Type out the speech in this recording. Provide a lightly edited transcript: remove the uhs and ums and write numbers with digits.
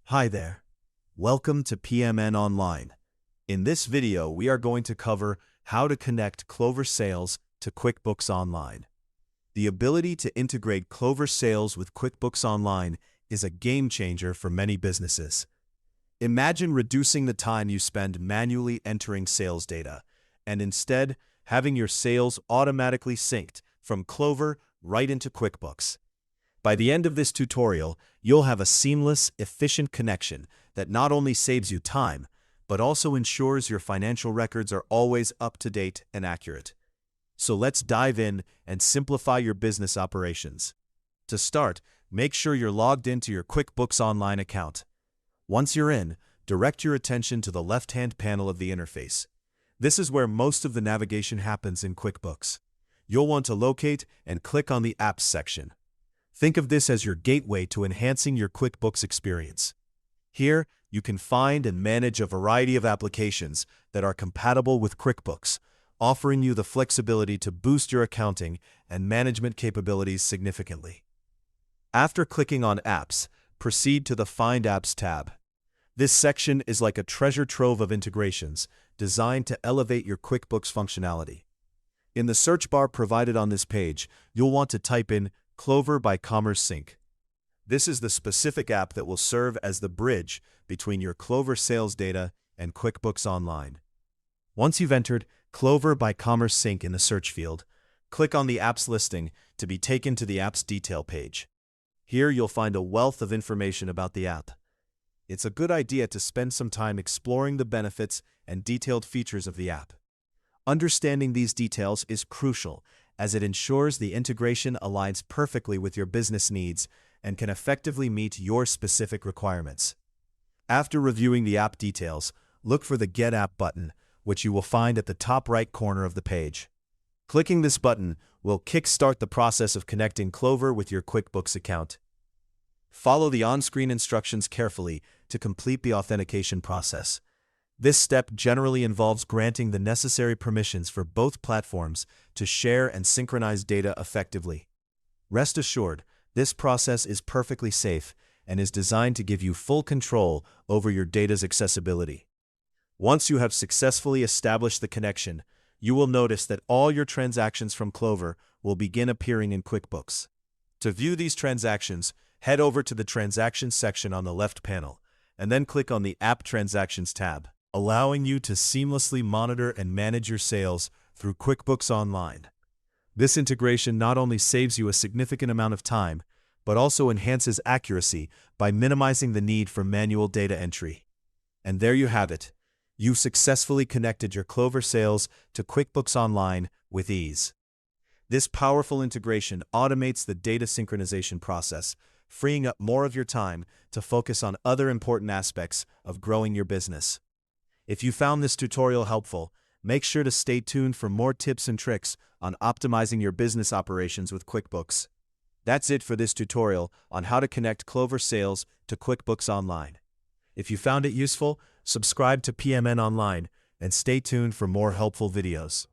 Hi there. Welcome to PMN Online. In this video, we are going to cover how to connect Clover Sales to QuickBooks Online. The ability to integrate Clover Sales with QuickBooks Online is a game changer for many businesses. Imagine reducing the time you spend manually entering sales data and instead having your sales automatically synced from Clover right into QuickBooks. By the end of this tutorial, you'll have a seamless, efficient connection that not only saves you time, but also ensures your financial records are always up to date and accurate. So let's dive in and simplify your business operations. To start, make sure you're logged into your QuickBooks Online account. Once you're in, direct your attention to the left-hand panel of the interface. This is where most of the navigation happens in QuickBooks. You'll want to locate and click on the Apps section. Think of this as your gateway to enhancing your QuickBooks experience. Here, you can find and manage a variety of applications that are compatible with QuickBooks, offering you the flexibility to boost your accounting and management capabilities significantly. After clicking on Apps, proceed to the Find Apps tab. This section is like a treasure trove of integrations designed to elevate your QuickBooks functionality. In the search bar provided on this page, you'll want to type in Clover by Commerce Sync. This is the specific app that will serve as the bridge between your Clover sales data and QuickBooks Online. Once you've entered Clover by Commerce Sync in the search field, click on the app's listing to be taken to the app's detail page. Here you'll find a wealth of information about the app. It's a good idea to spend some time exploring the benefits and detailed features of the app. Understanding these details is crucial, as it ensures the integration aligns perfectly with your business needs and can effectively meet your specific requirements. After reviewing the app details, look for the Get App button, which you will find at the top right corner of the page. Clicking this button will kickstart the process of connecting Clover with your QuickBooks account. Follow the on-screen instructions carefully to complete the authentication process. This step generally involves granting the necessary permissions for both platforms to share and synchronize data effectively. Rest assured, this process is perfectly safe and is designed to give you full control over your data's accessibility. Once you have successfully established the connection, you will notice that all your transactions from Clover will begin appearing in QuickBooks. To view these transactions, head over to the Transactions section on the left panel, and then click on the App Transactions tab, allowing you to seamlessly monitor and manage your sales through QuickBooks Online. This integration not only saves you a significant amount of time, but also enhances accuracy by minimizing the need for manual data entry. And there you have it. You've successfully connected your Clover sales to QuickBooks Online with ease. This powerful integration automates the data synchronization process, freeing up more of your time to focus on other important aspects of growing your business. If you found this tutorial helpful, make sure to stay tuned for more tips and tricks on optimizing your business operations with QuickBooks. That's it for this tutorial on how to connect Clover Sales to QuickBooks Online. If you found it useful, subscribe to PMN Online and stay tuned for more helpful videos.